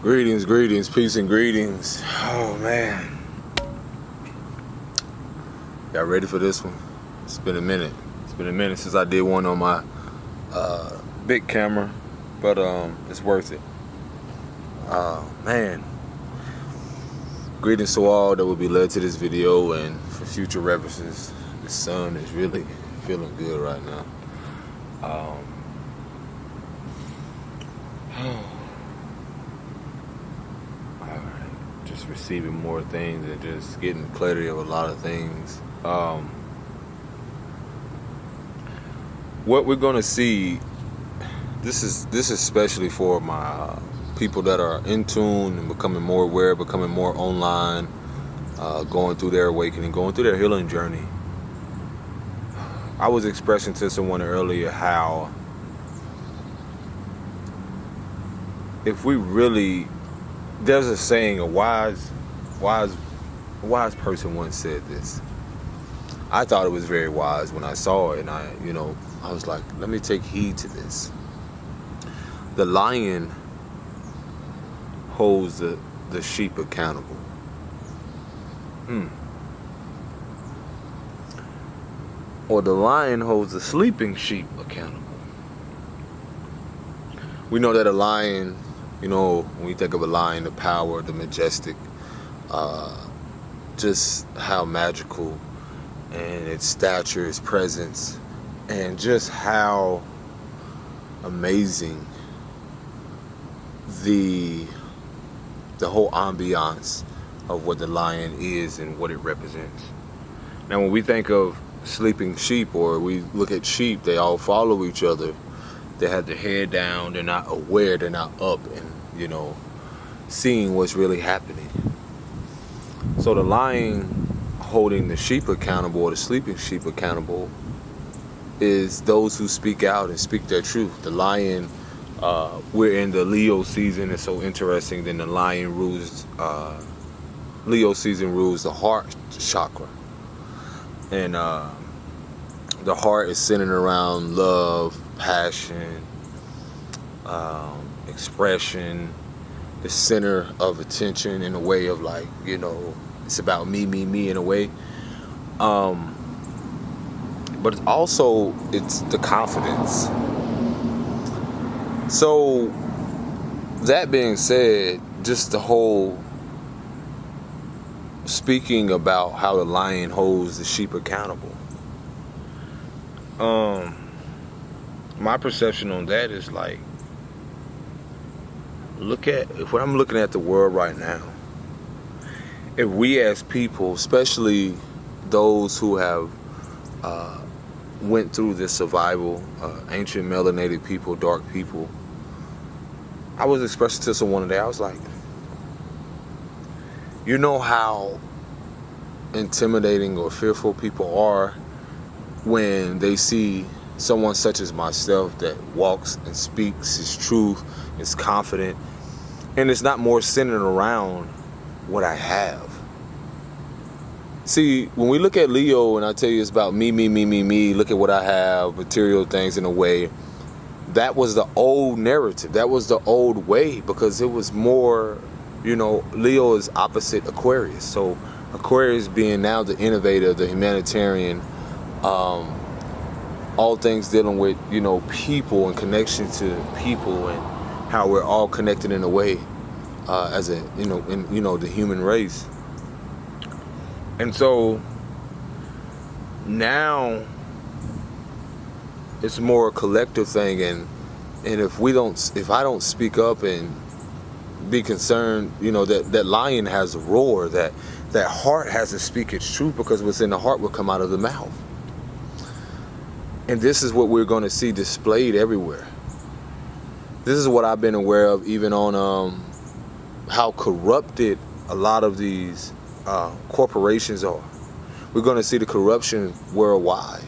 Greetings, peace and greetings. Oh man. Y'all ready for this one? It's been a minute. It's been a minute since I did one on my big camera, but it's worth it. Man. Greetings to all that will be led to this video, and for future references, the sun is really feeling good right now. Just receiving more things and just getting clarity of a lot of things. What we're gonna see, this is especially for my people that are in tune and becoming more aware, becoming more online, going through their awakening, going through their healing journey. I was expressing to someone earlier how if we really, there's a saying, a wise person once said this. I thought it was very wise when I saw it, and I was like, let me take heed to this. The lion holds the sheep accountable. Or the lion holds the sleeping sheep accountable. We know that a lion, when we think of a lion, the power, the majestic, just how magical, and its stature, its presence, and just how amazing the whole ambiance of what the lion is and what it represents. Now, when we think of sleeping sheep, or we look at sheep, they all follow each other. They have their head down, they're not aware, they're not up and, seeing what's really happening. So the lion holding the sheep accountable, or the sleeping sheep accountable, is those who speak out and speak their truth. The lion, we're in the Leo season. It's so interesting. Then the lion rules, Leo season rules the heart chakra. And the heart is centered around love, passion, expression, the center of attention, in a way of like, it's about me in a way. But it's the confidence. So that being said, just the whole speaking about how the lion holds the sheep accountable. My perception on that is like, when I'm looking at the world right now, if we as people, especially those who have went through this survival, ancient melanated people, dark people, I was expressing to someone today, I was like, you know how intimidating or fearful people are when they see someone such as myself that walks and speaks his truth, is confident, and it's not more centered around what I have. See, when we look at Leo, and I tell you it's about me, look at what I have, material things in a way, that was the old narrative. That was the old way, because it was more, Leo is opposite Aquarius. So Aquarius being now the innovator, the humanitarian, all things dealing with, people and connection to people, and how we're all connected in a way, as a, the human race. And so now it's more a collective thing, and if I don't speak up and be concerned, that lion has a roar, that heart has to speak its truth, because what's in the heart will come out of the mouth. And this is what we're going to see displayed everywhere. This is what I've been aware of, even on how corrupted a lot of these corporations are. We're going to see the corruption worldwide.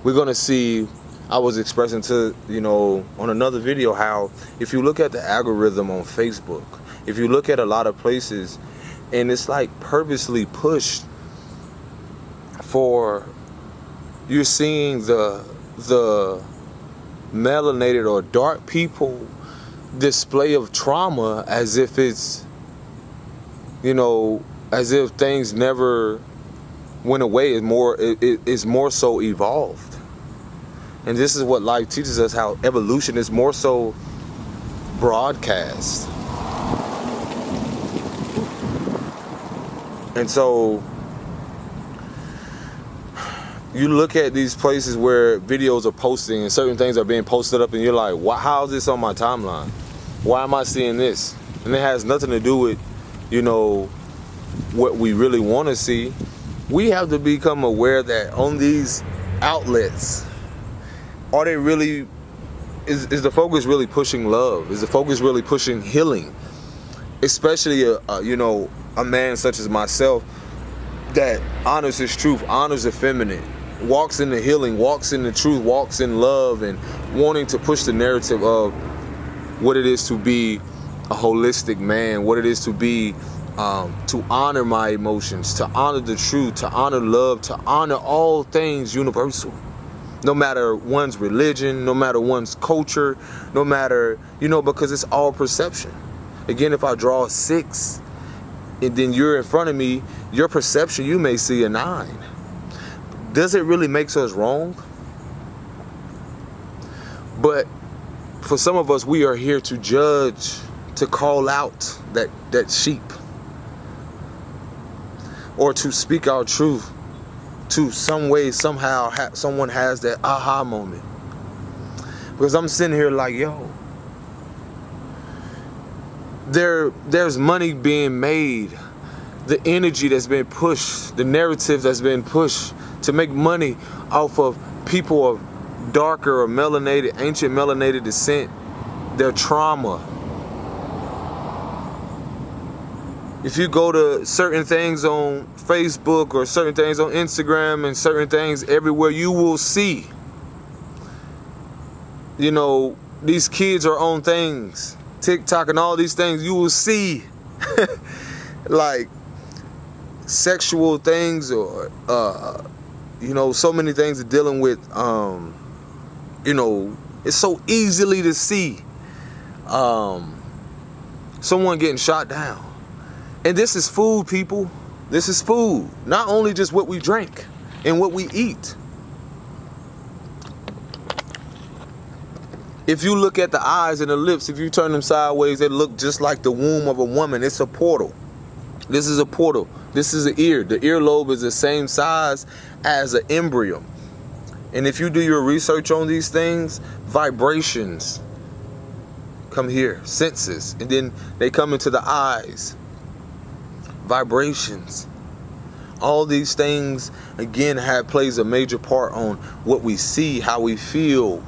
We're going to see, I was expressing to, on another video, how if you look at the algorithm on Facebook, if you look at a lot of places, and it's like purposely pushed for, you're seeing the melanated or dark people display of trauma as if it's, as if things never went away. It's more so evolved. And this is what life teaches us, how evolution is more so broadcast. And so you look at these places where videos are posting and certain things are being posted up, and you're like, how is this on my timeline? Why am I seeing this? And it has nothing to do with, what we really want to see. We have to become aware that on these outlets, are they really, is the focus really pushing love? Is the focus really pushing healing? Especially, a man such as myself that honors his truth, honors the feminine, walks in the healing, walks in the truth, walks in love, and wanting to push the narrative of what it is to be a holistic man, what it is to be, to honor my emotions, to honor the truth, to honor love, to honor all things universal. No matter one's religion, no matter one's culture, no matter, because it's all perception. Again, if I draw a 6 and then you're in front of me, your perception, you may see a 9. Does it really make us wrong? But for some of us, we are here to judge, to call out that sheep, or to speak our truth. To some way, somehow, someone has that aha moment. Because I'm sitting here like, there's money being made. The energy that's been pushed, the narrative that's been pushed to make money off of people of darker or melanated, ancient melanated descent, their trauma. If you go to certain things on Facebook or certain things on Instagram and certain things everywhere, you will see, these kids are on things, TikTok and all these things, you will see like sexual things or, so many things are dealing with, it's so easily to see someone getting shot down. And this is food, people. This is food. Not only just what we drink and what we eat. If you look at the eyes and the lips, if you turn them sideways, they look just like the womb of a woman. It's a portal. This is a portal. This is an ear. The earlobe is the same size as an embryo. And if you do your research on these things, vibrations come here, senses, and then they come into the eyes. Vibrations. All these things, again, plays a major part on what we see, how we feel,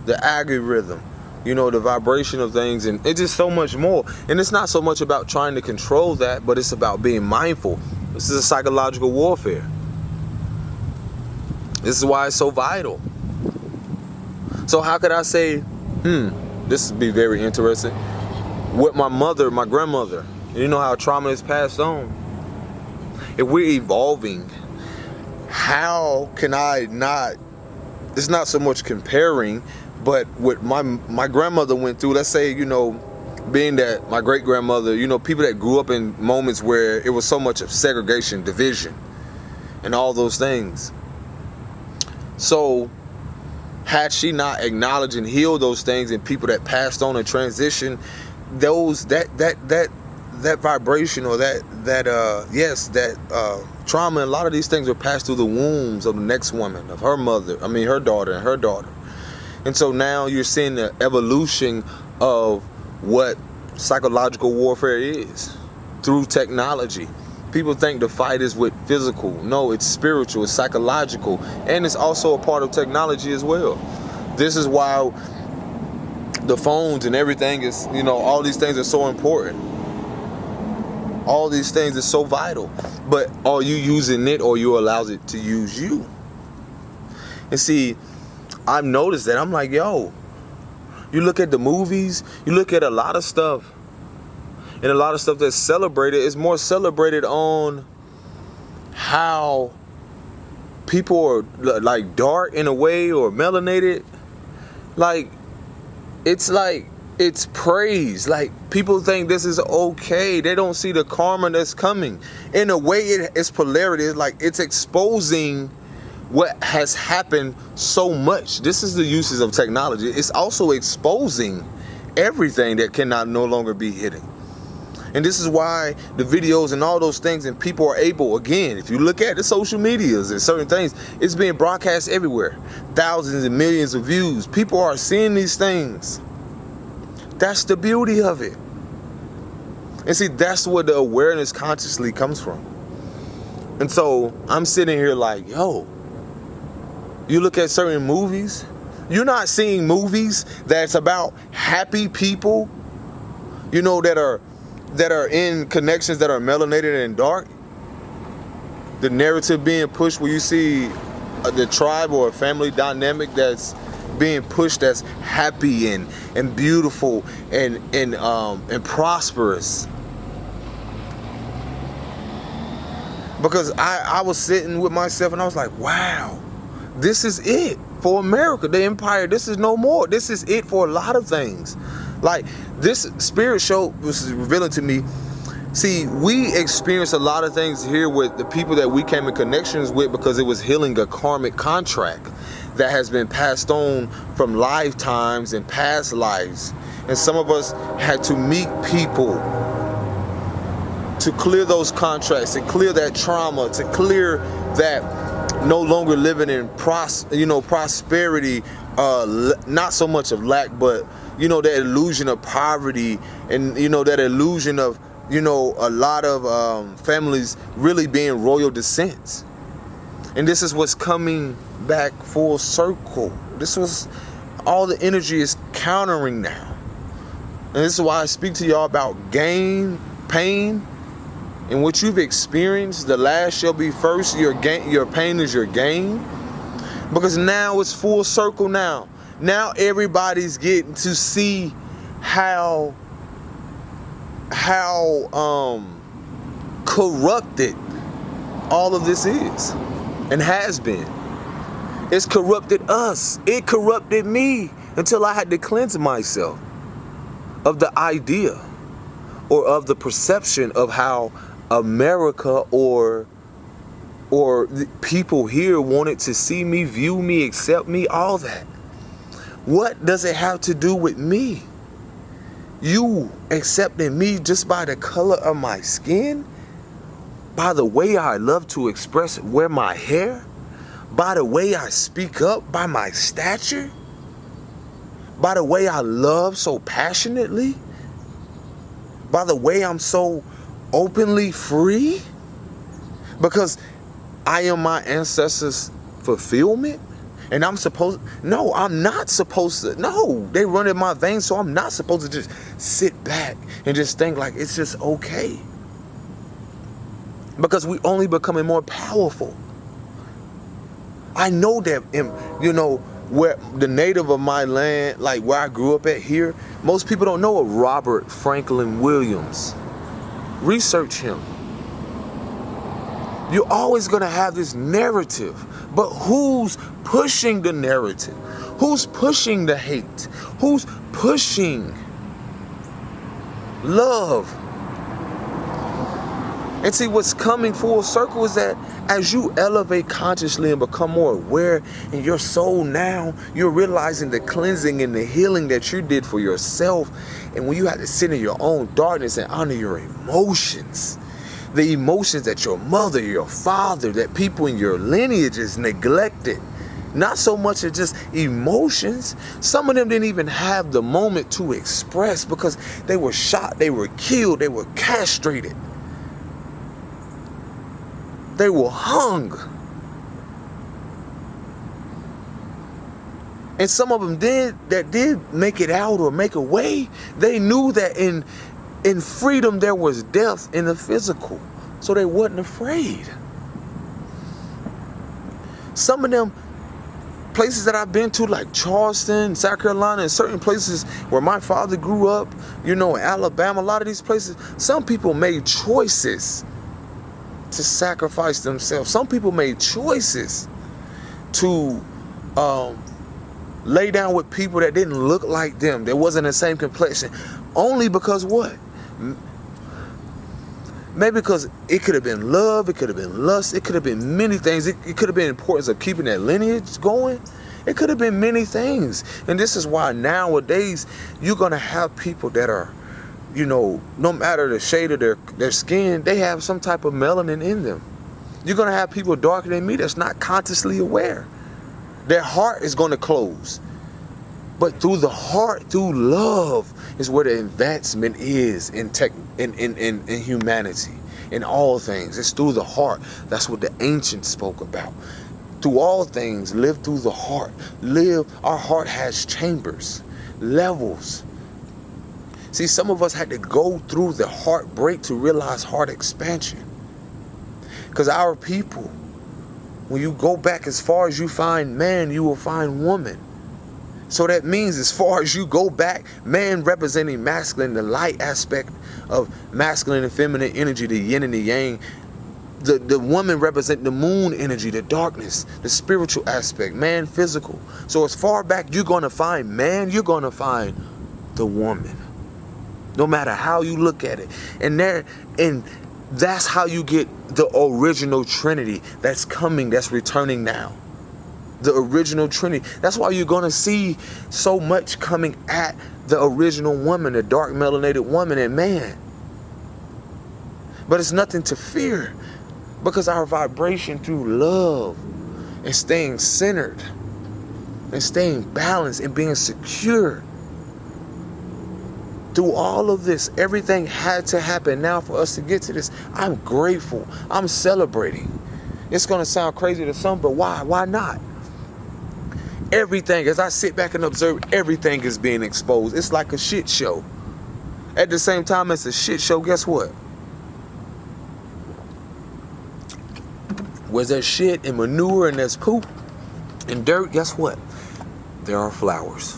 the algorithm, the vibration of things, and it's just so much more. And it's not so much about trying to control that, but it's about being mindful. This is a psychological warfare. This is why it's so vital. So how could I say, this would be very interesting, with my grandmother, how trauma is passed on. If we're evolving, how can I not, it's not so much comparing, but what my grandmother went through, let's say, being that my great grandmother, people that grew up in moments where it was so much of segregation, division, and all those things. So had she not acknowledged and healed those things, and people that passed on and transitioned, that vibration or that trauma, and a lot of these things are passed through the wombs of the next woman, of her daughter and her daughter. And so now you're seeing the evolution of what psychological warfare is through technology. People think the fight is with physical. No, it's spiritual, it's psychological, and it's also a part of technology as well. This is why the phones and everything is, all these things are so important. All these things are so vital. But are you using it, or you allow it to use you? And see, I've noticed that. I'm like, you look at the movies, you look at a lot of stuff, and a lot of stuff that's celebrated is more celebrated on how people are like dark in a way, or melanated. Like, it's it's praise. Like, people think this is okay. They don't see the karma that's coming. In a way, it's polarity. It's like it's exposing what has happened so much. This is the uses of technology. It's also exposing everything that cannot no longer be hidden. And this is why the videos and all those things, and people are able, again, if you look at the social medias and certain things, it's being broadcast everywhere. Thousands and millions of views. People are seeing these things. That's the beauty of it. And see, that's where the awareness consciously comes from. And so I'm sitting here like, yo, you look at certain movies, you're not seeing movies that's about happy people, you know, that are in connections that are melanated and dark. The narrative being pushed where you see the tribe or a family dynamic that's being pushed, that's happy and beautiful and prosperous. Because I was sitting with myself and I was like, wow, this is it for America, the empire. This is no more. This is it for a lot of things. Like, this spirit show was revealing to me. See, we experienced a lot of things here with the people that we came in connections with because it was healing a karmic contract that has been passed on from lifetimes and past lives. And some of us had to meet people to clear those contracts, to clear that trauma, to clear that no longer living in prosperity, not so much of lack, but that illusion of poverty, and that illusion of a lot of families really being royal descents. And this is what's coming back full circle. This was all the energy is countering now. And this is why I speak to y'all about gain, pain, and what you've experienced. The last shall be first. Your pain is your gain. Because now it's full circle now. Now everybody's getting to see how corrupted all of this is and has been. It's corrupted us. It corrupted me until I had to cleanse myself of the idea or of the perception of how America or the people here wanted to see me, view me, accept me, all that. What does it have to do with me? You accepting me just by the color of my skin? By the way I love to express, wear my hair? By the way I speak up, by my stature? By the way I love so passionately? By the way I'm so openly free? Because I am my ancestors' fulfillment? And I'm not supposed to. No, they run in my veins, so I'm not supposed to just sit back and just think like it's just okay. Because we only becoming more powerful. I know that, where the native of my land, like where I grew up at here, most people don't know of Robert Franklin Williams. Research him. You're always going to have this narrative. But who's pushing the narrative? Who's pushing the hate? Who's pushing love? And see, what's coming full circle is that as you elevate consciously and become more aware in your soul now, you're realizing the cleansing and the healing that you did for yourself. And when you have to sit in your own darkness and honor your emotions, the emotions that your mother, your father, that people in your lineage is neglected. Not so much as just emotions. Some of them didn't even have the moment to express because they were shot, they were killed, they were castrated. They were hung. And some of them did make it out or make a way. They knew that in freedom there was death in the physical. So they wasn't afraid. Some of them places that I've been to, like Charleston, South Carolina, and certain places where my father grew up, in Alabama, a lot of these places, some people made choices to sacrifice themselves. Some people made choices to lay down with people that didn't look like them, that wasn't the same complexion, only because what? Maybe because it could have been love, it could have been lust, it could have been many things. It could have been importance of keeping that lineage going. It could have been many things. And this is why nowadays you're going to have people that are, no matter the shade of their skin, they have some type of melanin in them. You're going to have people darker than me that's not consciously aware. Their heart is going to close. But through the heart, through love, is where the advancement is in humanity, in all things. It's through the heart. That's what the ancients spoke about. Through all things, live through the heart. Our heart has chambers, levels. See, some of us had to go through the heartbreak to realize heart expansion. Because our people, when you go back as far as you find man, you will find woman. So that means as far as you go back, man representing masculine, the light aspect of masculine and feminine energy, the yin and the yang. The woman representing the moon energy, the darkness, the spiritual aspect, man physical. So as far back you're going to find man, you're going to find the woman. No matter how you look at it. And that's how you get the original Trinity that's coming, that's returning now. The original Trinity. That's why you're going to see so much coming at the original woman, the dark melanated woman and man. But it's nothing to fear, because our vibration through love and staying centered and staying balanced and being secure. Through all of this, everything had to happen now for us to get to this. I'm grateful. I'm celebrating. It's going to sound crazy to some, but why? Why not? Everything, as I sit back and observe, everything is being exposed. It's like a shit show. At the same time it's a shit show, guess what? Where there's shit and manure and there's poop and dirt, guess what? There are flowers.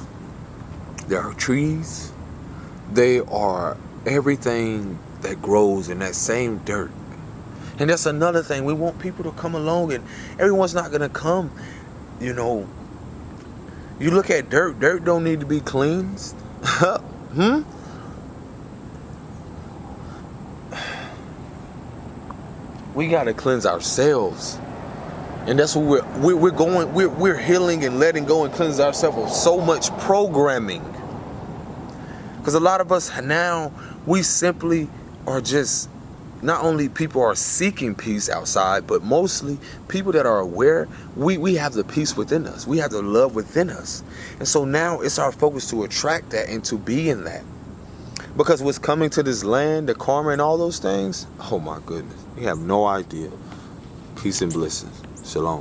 There are trees. They are everything that grows in that same dirt. And that's another thing. We want people to come along, and everyone's not going to come, You look at dirt. Dirt don't need to be cleansed. We got to cleanse ourselves. And that's what we're going. We're healing and letting go and cleanse ourselves of so much programming. Because a lot of us now, we simply are just, not only people are seeking peace outside, but mostly people that are aware, we have the peace within us. We have the love within us. And so now it's our focus to attract that and to be in that. Because what's coming to this land, the karma and all those things, oh my goodness, you have no idea. Peace and blessings. Shalom.